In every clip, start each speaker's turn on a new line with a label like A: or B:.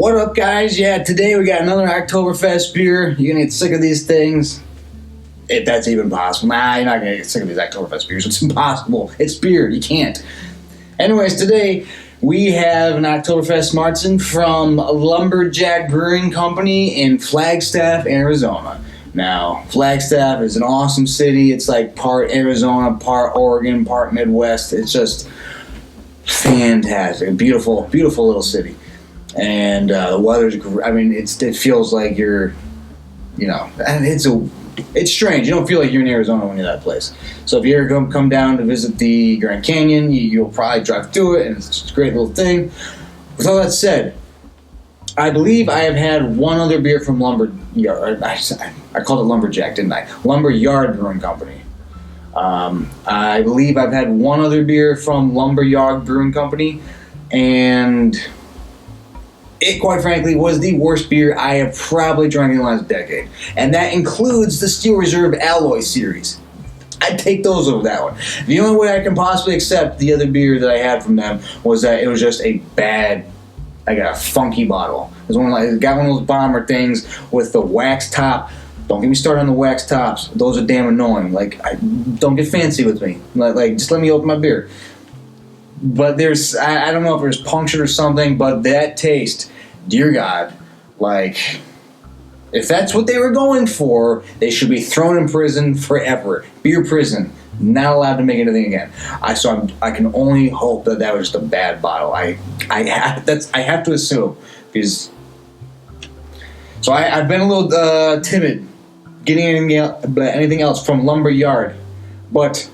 A: What up, guys? Yeah, today we got another Oktoberfest beer. You're gonna get sick of these things. If that's even possible. Nah, you're not gonna get sick of these Oktoberfest beers. It's impossible. It's beer. You can't. Anyways, today we have an Oktoberfest Marzen from Lumberyard Brewing Company in Flagstaff, Arizona. Now, Flagstaff is an awesome city. It's like part Arizona, part Oregon, part Midwest. It's just fantastic. Beautiful, beautiful little city. And the weather's great. I mean, it feels like you're, and it's strange. You don't feel like you're in Arizona when you're that place. So if you ever come down to visit the Grand Canyon, you'll probably drive through it, and it's just a great little thing. With all that said, I believe I have had one other beer from Lumberyard. I called it Lumberjack, didn't I? Lumberyard Brewing Company. I believe I've had one other beer from Lumberyard Brewing Company, and it, quite frankly, was the worst beer I have probably drunk in the last decade. And that includes the Steel Reserve Alloy series. I'd take those over that one. The only way I can possibly accept the other beer that I had from them was that it was just a bad, like a funky bottle. It got one of those bomber things with the wax top. Don't get me started on the wax tops. Those are damn annoying. Don't get fancy with me. Just let me open my beer. But I don't know if it was punctured or something, but that taste, dear God, if that's what they were going for, they should be thrown in prison forever. Beer prison. Not allowed to make anything again. I can only hope that was just a bad bottle. I have to assume, because so I've been a little timid getting anything else from Lumberyard, but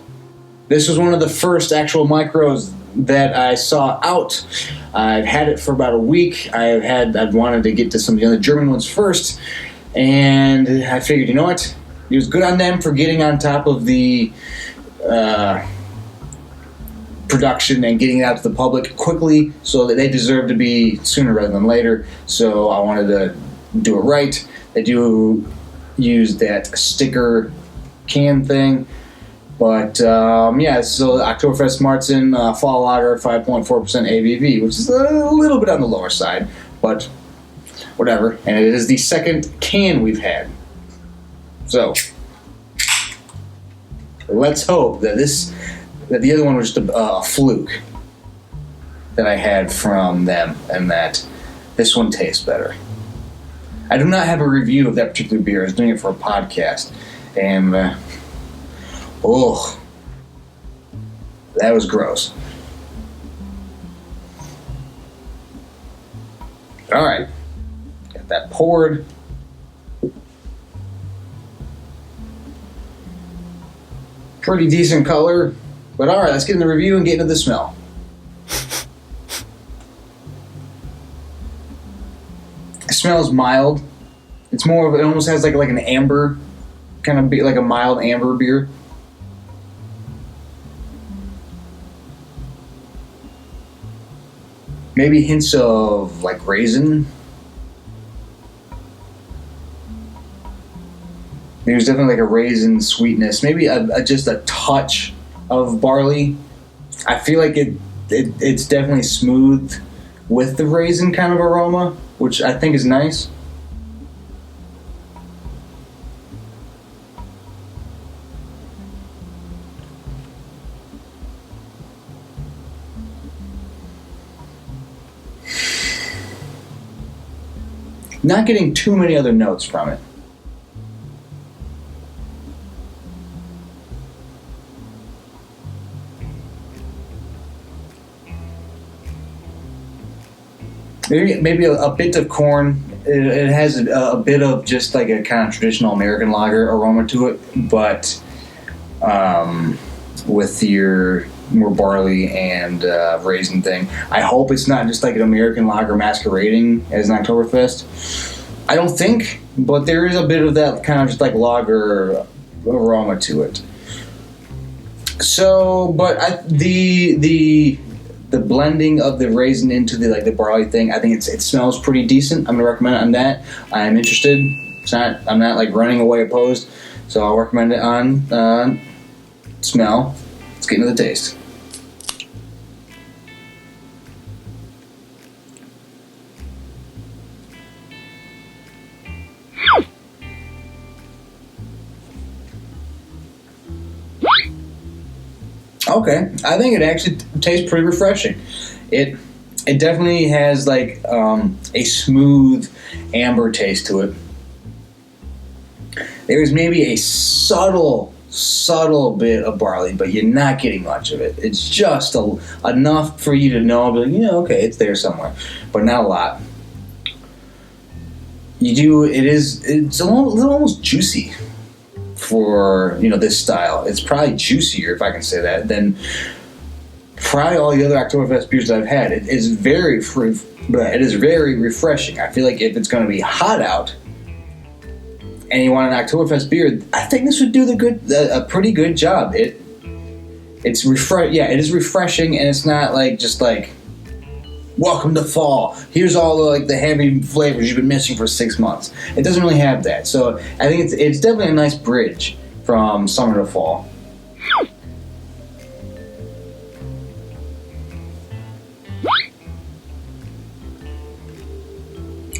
A: this was one of the first actual micros that I saw out. I've had it for about a week. I've wanted to get to some of the other German ones first, and I figured, you know what? It was good on them for getting on top of the production and getting it out to the public quickly, so that they deserve to be sooner rather than later. So I wanted to do it right. They do use that sticker can thing. But, so Oktoberfest Marzen Fall Lager, 5.4% ABV, which is a little bit on the lower side, but whatever. And it is the second can we've had. So, let's hope that the other one was just a fluke that I had from them, and that this one tastes better. I do not have a review of that particular beer. I was doing it for a podcast, and that was gross. All right, got that poured. Pretty decent color, but all right, let's get in the review and get into the smell. It smells mild. It's more of, it almost has like an amber kind of like a mild amber beer. Maybe hints of raisin. There's definitely a raisin sweetness. Maybe just a touch of barley. I feel like it's definitely smooth with the raisin kind of aroma, which I think is nice. Not getting too many other notes from it. Maybe a bit of corn. It has a bit of just like a kind of traditional American lager aroma to it, but with your more barley and raisin thing. I hope it's not just like an American lager masquerading as an Oktoberfest. I don't think, but there is a bit of that kind of just like lager aroma to it. So, but the blending of the raisin into the barley thing, I think it smells pretty decent. I'm gonna recommend it on that. I'm interested. I'm not running away opposed. So I'll recommend it on smell. Let's get into the taste. Okay, I think it actually tastes pretty refreshing. It it definitely has like a smooth amber taste to it. There's maybe a subtle bit of barley, but you're not getting much of it. It's just enough for you to know, but okay, it's there somewhere, but not a lot. It's a little almost juicy for this style. It's probably juicier, if I can say that, than probably all the other Oktoberfest beers that I've had. It is very refreshing. I feel like if it's going to be hot out and you want an Oktoberfest beer, I think this would do a pretty good job. It is refreshing, and it's not like just like welcome to fall. Here's all the heavy flavors you've been missing for 6 months. It doesn't really have that. So I think it's definitely a nice bridge from summer to fall.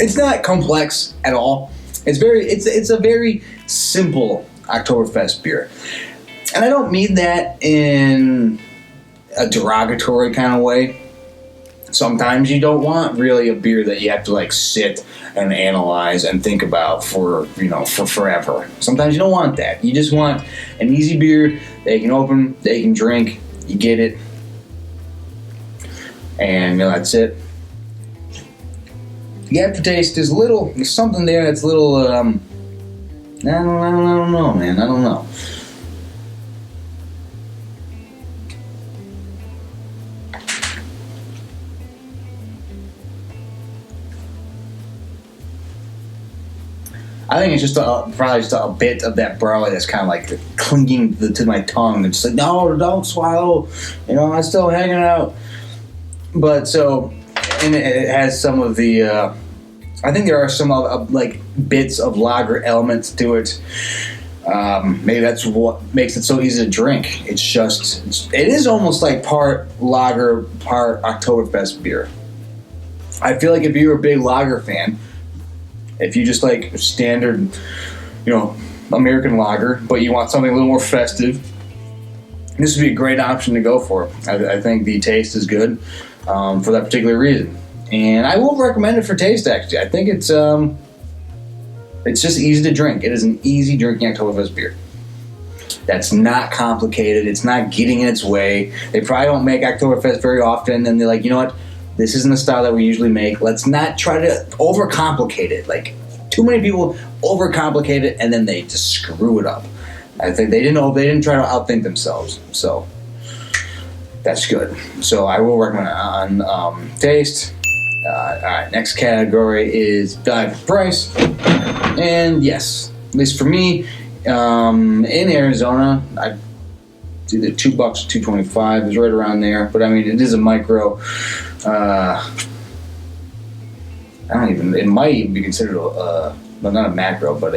A: It's not complex at all. It's a very simple Oktoberfest beer. And I don't mean that in a derogatory kind of way. Sometimes you don't want really a beer that you have to sit and analyze and think about for forever. Sometimes you don't want that. You just want an easy beer that you can open, that you can drink, you get it, and that's it. The aftertaste is there's something there that's a little, I don't know, man. I don't know. I think it's just probably just a bit of that barley that's kind of clinging to my tongue. It's like, no, don't swallow. I'm still hanging out. But and it has some of the, I think there are some bits of lager elements to it. Maybe that's what makes it so easy to drink. It is almost like part lager, part Oktoberfest beer. I feel like if you're a big lager fan, if you just like standard, American lager, but you want something a little more festive, this would be a great option to go for. I think the taste is good for that particular reason. And I will recommend it for taste, actually. I think it's just easy to drink. It is an easy drinking Oktoberfest beer. That's not complicated. It's not getting in its way. They probably don't make Oktoberfest very often, and they're like, you know what? This isn't the style that we usually make. Let's not try to overcomplicate it. Too many people overcomplicate it, and then they just screw it up. I think they didn't try to outthink themselves. So that's good. So I will recommend it on taste. All right, next category is value for price. And yes, at least for me, in Arizona, it's either $2 or $2.25. It's right around there. But I mean, it is a micro. It might even be considered not a macro, but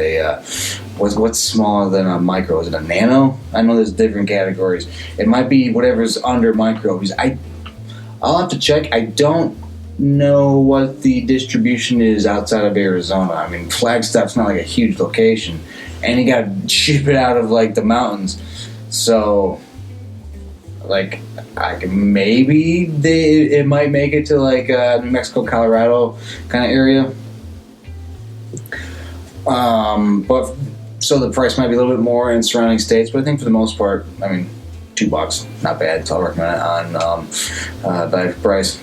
A: what's smaller than a micro? Is it a nano? I know there's different categories. It might be whatever's under micro. Because I'll have to check. I don't know what the distribution is outside of Arizona. I mean, Flagstaff's not a huge location, and you got to ship it out of the mountains. So, maybe it might make it to New Mexico, Colorado kind of area. But so the price might be a little bit more in surrounding states, but I think for the most part, I mean, $2, not bad. So I'll recommend it on value for price.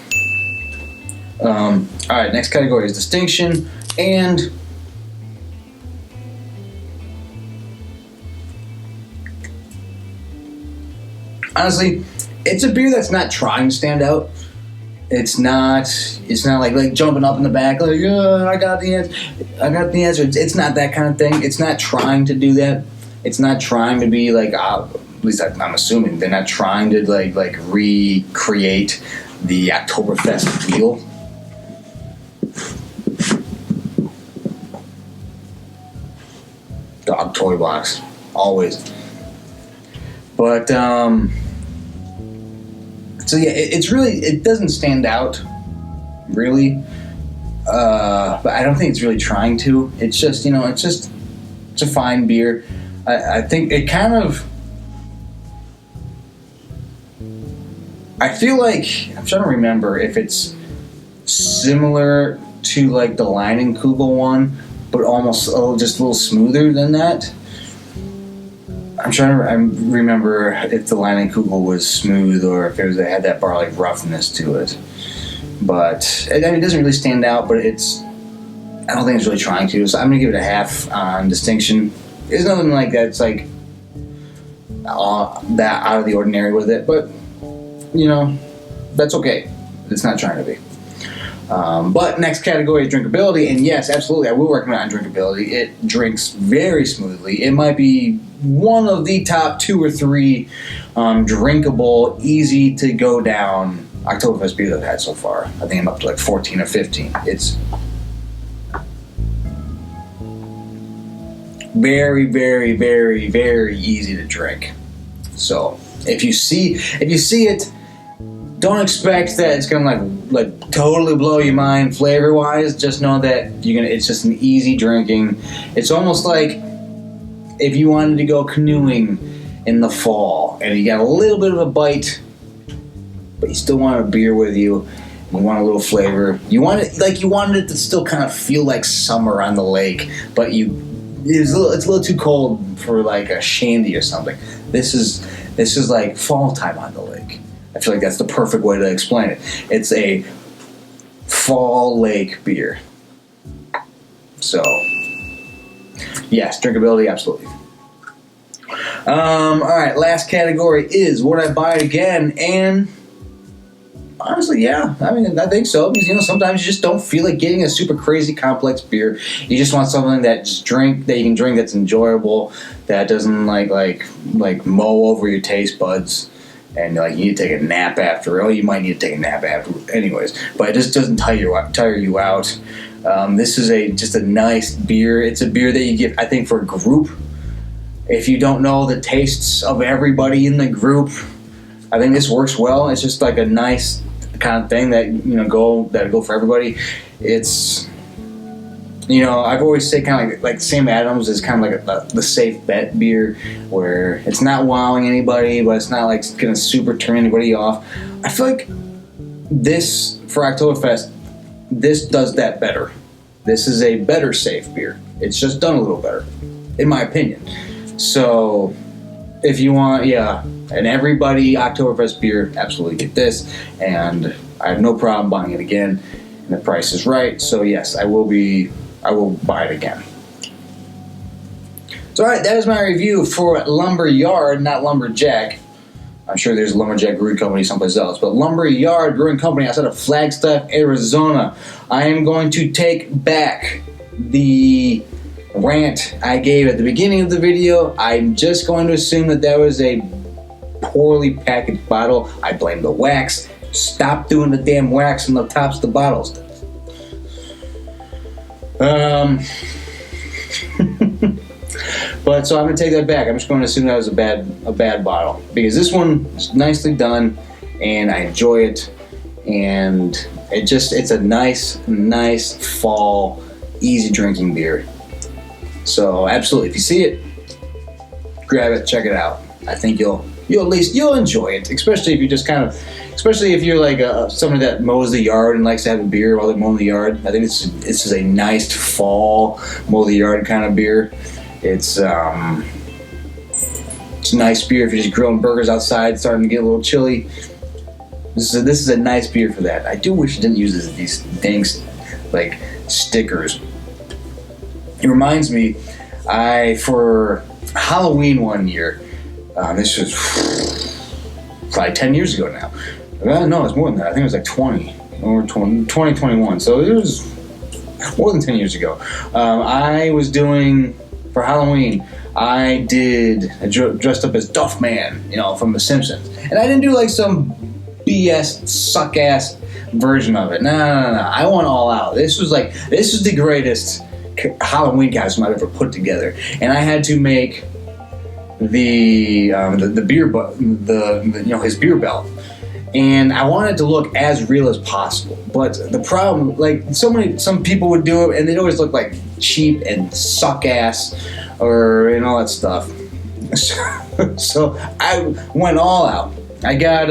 A: All right, next category is distinction, and honestly, it's a beer that's not trying to stand out. It's not like jumping up in the back I got the answer. It's not that kind of thing. It's not trying to do that. It's not trying to be at least I'm assuming they're not trying to recreate the Oktoberfest feel. Dog toy box, always. But so yeah, it doesn't stand out really, but I don't think it's really trying to. It's just it's a fine beer. I think it kind of I feel like, I'm trying to remember if it's similar to like the Leinenkugel one, but almost just a little smoother than that. I'm trying to remember if the Leinenkugel was smooth or if it had that barley roughness to it. But I mean, it doesn't really stand out, but I don't think it's really trying to. So I'm going to give it a half on distinction. There's nothing like that. It's like that out of the ordinary with it, but you know, that's okay. It's not trying to be. But next category is drinkability, and yes, absolutely, I will recommend on drinkability. It drinks very smoothly. It might be one of the top 2 or 3 drinkable, easy to go down Oktoberfest beers I've had so far. I think I'm up to like 14 or 15. It's very, very, very, very easy to drink. So if you see it, don't expect that it's gonna like totally blow your mind flavor wise. Just know that it's just an easy drinking. It's almost like if you wanted to go canoeing in the fall and you got a little bit of a bite, but you still want a beer with you. You want a little flavor. You wanted it to still kind of feel like summer on the lake, but it's a little too cold for like a shandy or something. This is like fall time on the lake. I feel like that's the perfect way to explain it. It's a fall lake beer. So, yes, drinkability, absolutely. All right, last category is would I buy it again? And honestly, yeah, I mean, I think so. Because sometimes you just don't feel like getting a super crazy complex beer. You just want something that you can drink that's enjoyable, that doesn't like mow over your taste buds. And like you need to take a nap after. Oh, you might need to take a nap after. Anyways, but it just doesn't tire you out. This is just a nice beer. It's a beer that you get, I think, for a group. If you don't know the tastes of everybody in the group, I think this works well. It's just like a nice kind of thing that go for everybody. It's I've always said kind of like Sam Adams is kind of like the safe bet beer where it's not wowing anybody, but it's not like going to super turn anybody off. I feel like this, for Oktoberfest, this does that better. This is a better safe beer. It's just done a little better, in my opinion. So if you want, an everybody Oktoberfest beer, absolutely get this. And I have no problem buying it again. And the price is right. So yes, I will buy it again. So alright, that is my review for Lumberyard, not Lumberjack. I'm sure there's a Lumberjack Brewing Company someplace else, but Lumberyard Brewing Company outside of Flagstaff, Arizona. I am going to take back the rant I gave at the beginning of the video. I'm just going to assume that was a poorly packaged bottle. I blame the wax. Stop doing the damn wax on the tops of the bottles. But so I'm gonna take that back. I'm just going to assume that was a bad bottle because this one is nicely done and I enjoy it, and it's a nice fall easy drinking beer. So absolutely, if you see it, grab it, check it out. I think you'll enjoy it, especially if you just especially if you're like somebody that mows the yard and likes to have a beer while they're mowing the yard. I think this is a nice fall mow the yard kind of beer. It's a nice beer if you're just grilling burgers outside, starting to get a little chilly. This is a nice beer for that. I do wish it didn't use these dang like stickers. It reminds me, for Halloween one year, this was probably 10 years ago now. No, it's more than that. I think it was like 2021. So it was more than 10 years ago. I was doing, for Halloween, I dressed up as Duff Man, from The Simpsons. And I didn't do like some BS, suck-ass version of it. No. I went all out. This was the greatest Halloween costume I've ever put together. And I had to make the beer his beer belt. And I wanted it to look as real as possible. But the problem, like some people would do it and they'd always look like cheap and suck ass and all that stuff. So I went all out. I got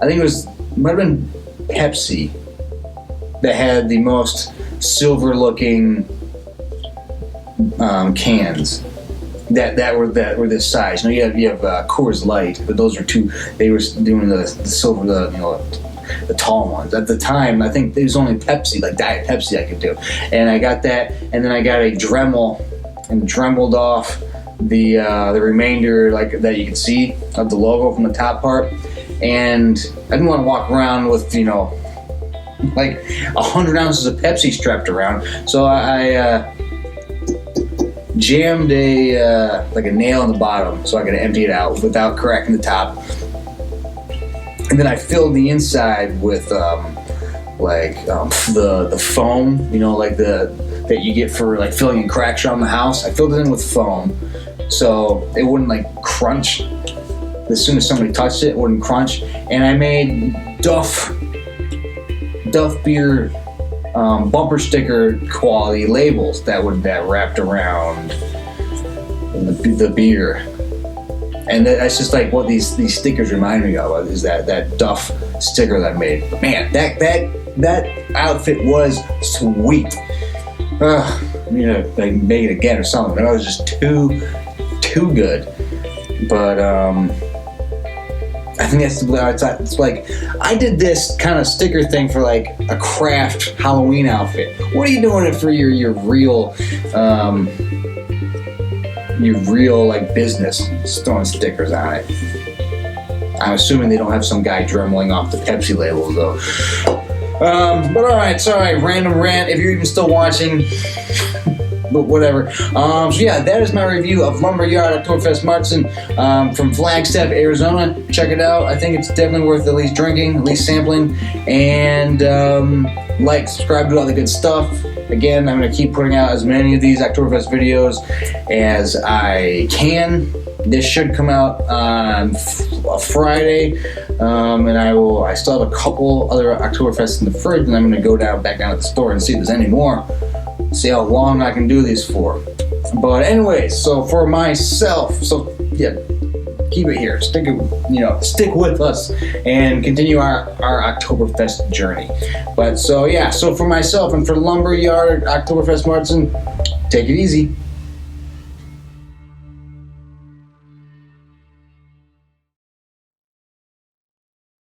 A: I think might have been Pepsi that had the most silver looking cans that were this size. You have Coors Light, but those are two. They were doing the silver, the tall ones. At the time, I think it was only Pepsi, like Diet Pepsi, I could do. And I got that, and then I got a Dremel and Dremeled off the remainder, like that you could see of the logo from the top part. And I didn't want to walk around with like 100 ounces of Pepsi strapped around, so I jammed a nail in the bottom so I could empty it out without cracking the top. And then I filled the inside with the foam, like that you get for like filling in cracks around the house. I filled it in with foam so it wouldn't like crunch. As soon as somebody touched it wouldn't crunch. And I made Duff beer bumper sticker quality labels that wrapped around the beer. And that's just like what these stickers remind me of, is that Duff sticker that I made. But man, that outfit was sweet. I need to like make it again or something. That was just too good. But I think it's like I did this kind of sticker thing for like a craft Halloween outfit. What are you doing it for your real like business? Just throwing stickers on it. I'm assuming they don't have some guy dremeling off the Pepsi labels though. But alright, sorry, random rant if you're even still watching. But whatever. So yeah, that is my review of Lumberyard Oktoberfest Marzen from Flagstaff, Arizona. Check it out. I think it's definitely worth at least drinking, at least sampling, and subscribe, do all the good stuff. Again, I'm going to keep putting out as many of these Oktoberfest videos as I can. This should come out on a Friday, and I still have a couple other Oktoberfests in the fridge, and I'm going to go back down at the store and see if there's any more. See how long I can do these for. But anyways, so for myself, yeah, keep it here. Stick with us and continue our Oktoberfest journey. But so for myself and for Lumberyard Oktoberfest Marzen, take it easy.